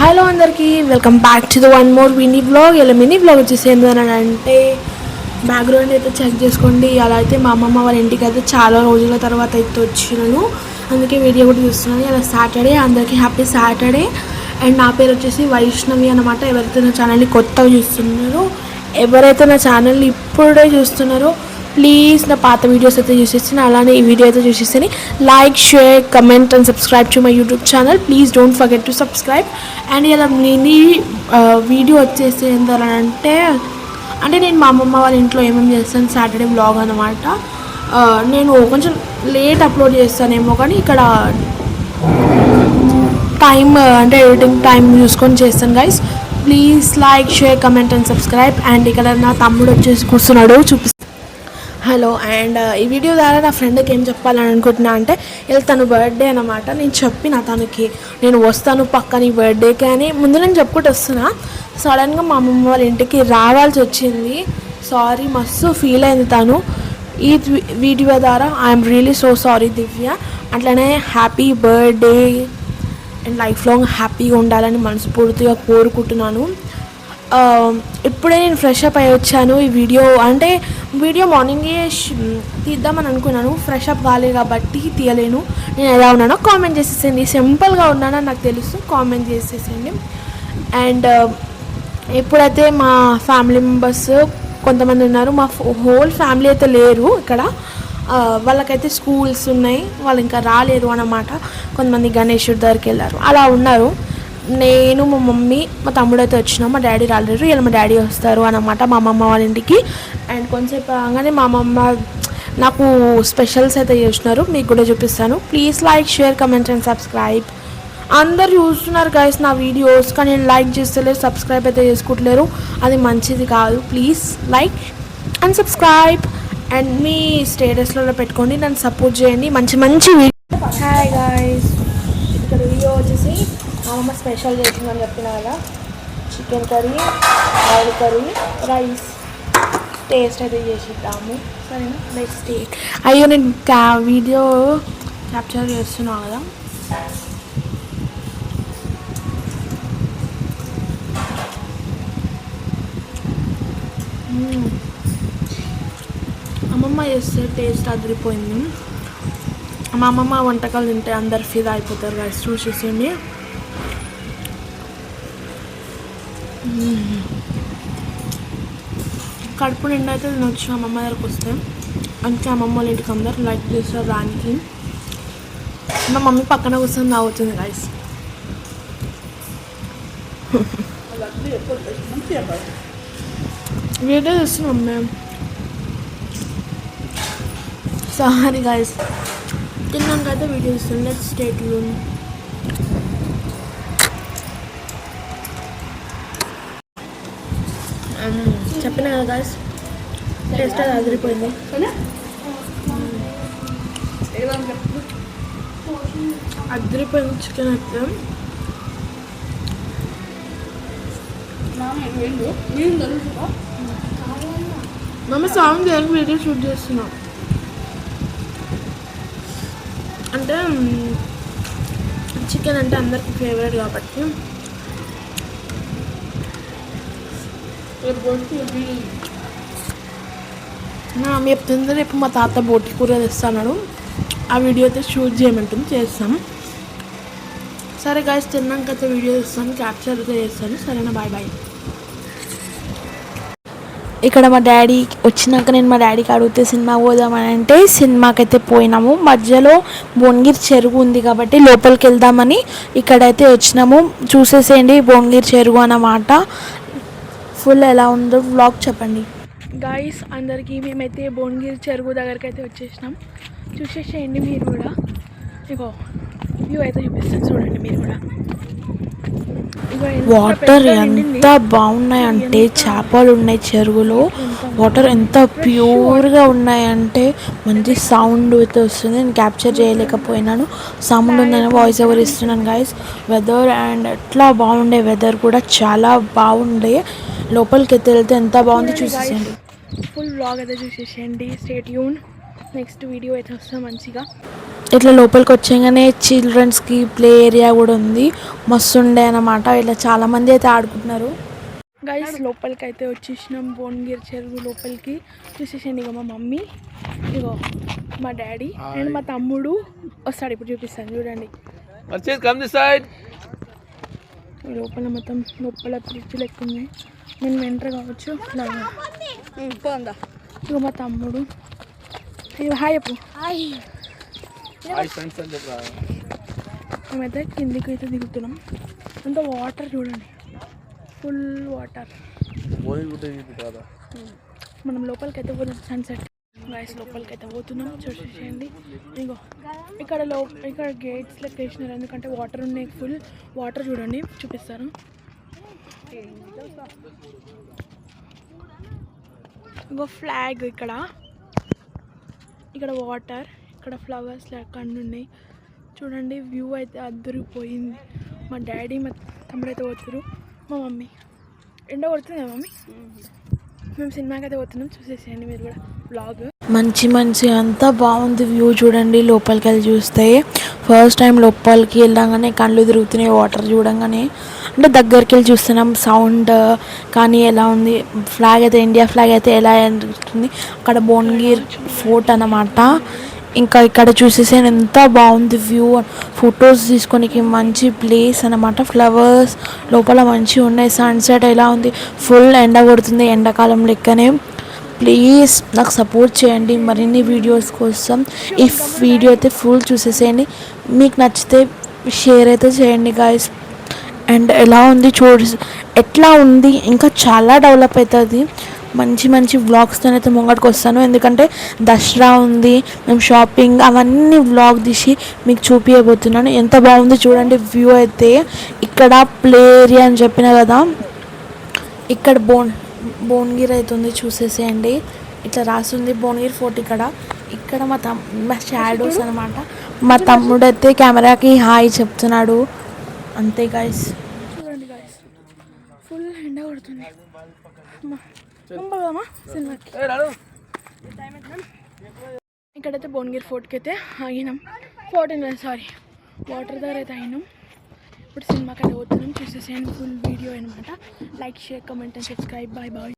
Hello అందరికీ welcome back to the one more mini vlog. ఇలా mini vlog వచ్చేసి ఏంటంటే బ్యాక్గ్రౌండ్ అయితే చెక్ చేసుకోండి. అలా అయితే మా అమ్మమ్మ వాళ్ళ ఇంటికి అయితే చాలా రోజుల తర్వాత అయితే వచ్చినాను, అందుకే వీడియో కూడా చూస్తున్నాను. ఇలా సాటర్డే, అందరికీ హ్యాపీ సాటర్డే. అండ్ నా పేరు వచ్చేసి వైష్ణవి అనమాట. ఎవరైతే నా ఛానల్ని కొత్తగా చూస్తున్నారో, ఎవరైతే నా ఛానల్ని ఇప్పుడే చూస్తున్నారో ప్లీజ్ నా పాత వీడియోస్ అయితే చూసేసి అలానే ఈ వీడియో అయితే చూసేసి like, share, comment and subscribe to my YouTube channel. Please don't forget to subscribe. And ఇలా మినీ వీడియో వచ్చేసి ఏంటంటే నేను మా అమ్మమ్మ వాళ్ళ ఇంట్లో ఏమేమి చేస్తాను సాటర్డే వ్లాగ్ అనమాట. నేను కొంచెం లేట్ అప్లోడ్ చేస్తానేమో, కానీ ఇక్కడ టైం అంటే ఎడిటింగ్ టైం చూసుకొని చేస్తాను guys. Please like, share, comment and subscribe. And ఇక్కడ నా తమ్ముడు వచ్చేసి కూర్చున్నాడు, చూపిస్తాను. హలో. అండ్ ఈ వీడియో ద్వారా నా ఫ్రెండ్కి ఏం చెప్పాలని అనుకుంటున్నా అంటే, ఇలా తను బర్త్డే అనమాట. నేను చెప్పిన తనకి నేను వస్తాను పక్క నీ బర్త్డేకి అని ముందు నేను చెప్పుకుంటూ వస్తున్నా. సడన్గా మా అమ్మమ్మ వాళ్ళ ఇంటికి రావాల్సి వచ్చింది. సారీ, మస్తు ఫీల్ అయింది తను ఈ వీడియో ద్వారా. ఐఎమ్ రియలీ సో సారీ దివ్య. అట్లనే happy birthday and life long హ్యాపీగా ఉండాలని మనస్ఫూర్తిగా కోరుకుంటున్నాను. ఇప్పుడే నేను ఫ్రెష్ అప్ అయ్యి వచ్చాను. ఈ వీడియో మార్నింగే తీద్దామని అనుకున్నాను, ఫ్రెష్ అప్ కాలేదు కాబట్టి తీయలేను. నేను ఎలా ఉన్నానో కామెంట్ చేసేసేయండి. సింపుల్గా ఉన్నానని నాకు తెలుసు, కామెంట్ చేసేసేయండి. అండ్ ఇప్పుడైతే మా ఫ్యామిలీ మెంబర్స్ కొంతమంది ఉన్నారు, మా హోల్ ఫ్యామిలీ అయితే లేరు ఇక్కడ. వాళ్ళకైతే స్కూల్స్ ఉన్నాయి, వాళ్ళు ఇంకా రాలేరు అన్నమాట. కొంతమంది గణేశుడి దగ్గరికి వెళ్ళారు, అలా ఉన్నారు. నేను, మా మమ్మీ, మా తమ్ముడు అయితే వచ్చినాం. మా డాడీ రాలేరు, ఇలా మా డాడీ వస్తారు అన్నమాట మా అమ్మమ్మ వాళ్ళ ఇంటికి. అండ్ కొంచెంసేపు రాగానే మా అమ్మమ్మ నాకు స్పెషల్స్ అయితే చేస్తున్నారు, మీకు కూడా చూపిస్తాను. Please like, share, comment and subscribe. అందరు చూస్తున్నారు గైస్ నా వీడియోస్, కానీ లైక్ చేస్తలేరు, సబ్స్క్రైబ్ అయితే చేసుకోవట్లేరు. అది మంచిది కాదు. Please like and subscribe. And మీ స్టేటస్లలో పెట్టుకోండి, నన్ను సపోర్ట్ చేయండి. మంచి వీడియో. హాయ్ గైస్, ఇక్కడ వీడియో వచ్చేసి మా అమ్మ స్పెషల్ చేసిందని చెప్పిన కదా, chicken curry, oil curry, rice. Taste అయితే చేసిద్దాము, సరేనా? నెక్స్ట్ అయ్యో నేను వీడియో క్యాప్చర్ చేస్తున్నా కదా. అమ్మమ్మ చేస్తే టేస్ట్ అదిరిపోయింది. మా అమ్మమ్మ వంటకాలు తింటే అందరు ఫిదా అయిపోతారు గైస్, చూసేసేయండి. కడుపు నిండా అయితే తినొచ్చు అమ్మమ్మ దగ్గరకు వస్తే. అందుకే అమ్మమ్మ వాళ్ళ ఇంటికి అందరు లైక్ చేస్తారు దానికి. మా మమ్మీ పక్కన కూర్చొని తాగుతుంది గైస్. వీడియో చూస్తున్నాం మేము. సారీ గైస్, తిన్నాకైతే వీడియో ఇస్తాను. Let's stay tune. చెప్పిన కదా గైస్, టేస్ట్ అది అదిరిపోయింది. అదిరిపోయింది చికెన్ అయితే. మమ్మీ సాంగ్ చేయాలి, వీడియో షూట్ చేస్తున్నాం. అంటే చికెన్ అంటే అందరికి ఫేవరెట్ కాబట్టి. మీ చెప్తుంది రేపు మా తాత బోటి కూర తెస్తాడు, ఆ వీడియో అయితే షూట్ చేయమంటుంది, చేస్తాం. సరే గాయస్, తిన్నాకైతే వీడియో తెస్తాను, క్యాప్చర్ అయితే చేస్తాను, సరేనా? Bye bye. ఇక్కడ మా డాడీ వచ్చినాక నేను మా డాడీకి అడిగితే సినిమా పోదామని అంటే సినిమాకైతే పోయినాము. మధ్యలో భువనగిరి చెరువు ఉంది కాబట్టి లోపలికి వెళ్దామని ఇక్కడైతే వచ్చినాము. చూసేసేయండి భువనగిరి చెరువు అన్నమాట. ఫుల్ ఎలా ఉందో వ్లాగ్ చెప్పండి గాయస్ అందరికీ. మేమైతే భువనగిరి చెరువు దగ్గరికి అయితే వచ్చేసినాం, చూసేసేయండి మీరు కూడా. ఇగో వ్యూ అయితే చూపిస్తాను, చూడండి మీరు కూడా. వాటర్ ఎంత బాగున్నాయంటే, చేపలు ఉన్నాయి చెరువులో. వాటర్ ఎంత ప్యూర్గా ఉన్నాయంటే మంచి సౌండ్ అయితే వస్తుంది. నేను క్యాప్చర్ చేయలేకపోయినాను, సౌండ్ ఉందని వాయిస్ ఓవర్ ఇస్తున్నాను గైస్. వెదర్ అండ్ ఎట్లా బాగుండే, వెదర్ కూడా చాలా బాగుండే. లోపలికి అయితే వెళ్తే ఎంత బాగుంది చూసేసేయండి. ఫుల్ వ్లాగ్ అయితే చూసేసేయండి. Stay tune. నెక్స్ట్ వీడియో అయితే వస్తాం మంచిగా. ఇట్లా లోపలికి వచ్చాగానే చిల్డ్రన్స్కి ప్లే ఏరియా కూడా ఉంది, మస్తు ఉండే అన్నమాట. ఇట్లా చాలామంది అయితే ఆడుకుంటున్నారు. గైస్ లోపలికి అయితే వచ్చేసినాం, భువనగిరి చెరువు లోపలికి. చూసేసాను, ఇగో మా మమ్మీ, ఇగో మా డాడీ అండ్ మా తమ్ముడు వస్తాడు, ఇప్పుడు చూపిస్తాను చూడండి. లోపల మొత్తం లోపల బ్రిడ్జ్ లెక్క ఉంది, నేను ఎంటర్ కావచ్చు. ఇగో మా తమ్ముడు, ఇగో హాయ్ చెప్పు. మేమైతే కిందికి అయితే దిగుతున్నాం. అంత వాటర్ చూడండి, ఫుల్ వాటర్. మనం లోపలికి అయితే పోతున్నాం, సన్సెట్ గైస్ లోపలికి అయితే పోతున్నాం. చూసేయండి, ఇగో ఇక్కడ గేట్స్ లెక్క వేసినారు, ఎందుకంటే వాటర్ ఉన్నాయి, ఫుల్ వాటర్ చూడండి, చూపిస్తాను. ఇంకో ఫ్లాగ్, ఇక్కడ వాటర్, ఇక్కడ ఫ్లవర్స్ లెక్క అన్నీ ఉన్నాయి చూడండి. వ్యూ అయితే అద్దరిపోయింది. మా డాడీ మా తమ్ముడు అయితే పోతున్నారు, మా మమ్మీ ఎండ కొడుతుంది కదా మమ్మీ. మేము సినిమాకి అయితే పోతున్నాం, చూసేసేయండి మీరు కూడా బ్లాగ్. మంచి అంతా బాగుంది వ్యూ చూడండి. లోపలికి వెళ్ళి చూస్తే ఫస్ట్ టైం లోపలికి వెళ్ళగానే కళ్ళు తిరుగుతున్నాయి, వాటర్ చూడంగానే. అంటే దగ్గరికి వెళ్ళి చూస్తున్నాం, సౌండ్ కానీ ఎలా ఉంది. ఫ్లాగ్ అయితే ఇండియా ఫ్లాగ్ అయితే ఎలా అనిపిస్తుంది. అక్కడ భువనగిరి ఫోర్ట్ అన్నమాట. ఇంకా ఇక్కడ చూసేసే ఎంత బాగుంది వ్యూ, ఫొటోస్ తీసుకోనికి మంచి ప్లేస్ అన్నమాట. ఫ్లవర్స్ లోపల మంచిగా ఉన్నాయి, సన్సెట్ ఎలా ఉంది, ఫుల్ ఎండ కొడుతుంది, ఎండాకాలం లెక్కనే. ప్లీజ్ నాకు సపోర్ట్ చేయండి మరిన్ని వీడియోస్ కోసం. ఈ వీడియో అయితే ఫుల్ చూసేసేయండి, మీకు నచ్చితే షేర్ అయితే చేయండి గాయస్. అండ్ ఎలా ఉంది ఎట్లా ఉంది, ఇంకా చాలా డెవలప్ అవుతుంది. మంచి వ్లాగ్స్తో అయితే ముంగటికి వస్తాను, ఎందుకంటే దసరా ఉంది, మేము షాపింగ్ అవన్నీ వ్లాగ్ తీసి మీకు చూపించబోతున్నాను. ఎంత బాగుంది చూడండి వ్యూ అయితే. ఇక్కడ ప్లే ఏరియా అని చెప్పిన కదా, ఇక్కడ భువనగిరి అవుతుంది, చూసేసేయండి. ఇట్లా రాస్తుంది భువనగిరి ఫోర్ట్. ఇక్కడ మా షాడోస్ అనమాట. మా తమ్ముడు అయితే కెమెరాకి హాయ్ చెప్తున్నాడు, అంతే గాయస్. చూడండి గాయస్, ఫుల్ ఎండ కొడుతుంది. ఇక్కడైతే భువనగిరి ఫోర్ట్కి అయితే ఆగినాం, వాటర్ దగ్గర అయితే ఆగినాం. ఇప్పుడు సినిమాకి అయితే పోతున్నాం, చూసేసేయండి ఫుల్ వీడియో అనమాట. Like, share, comment and subscribe. Bye bye.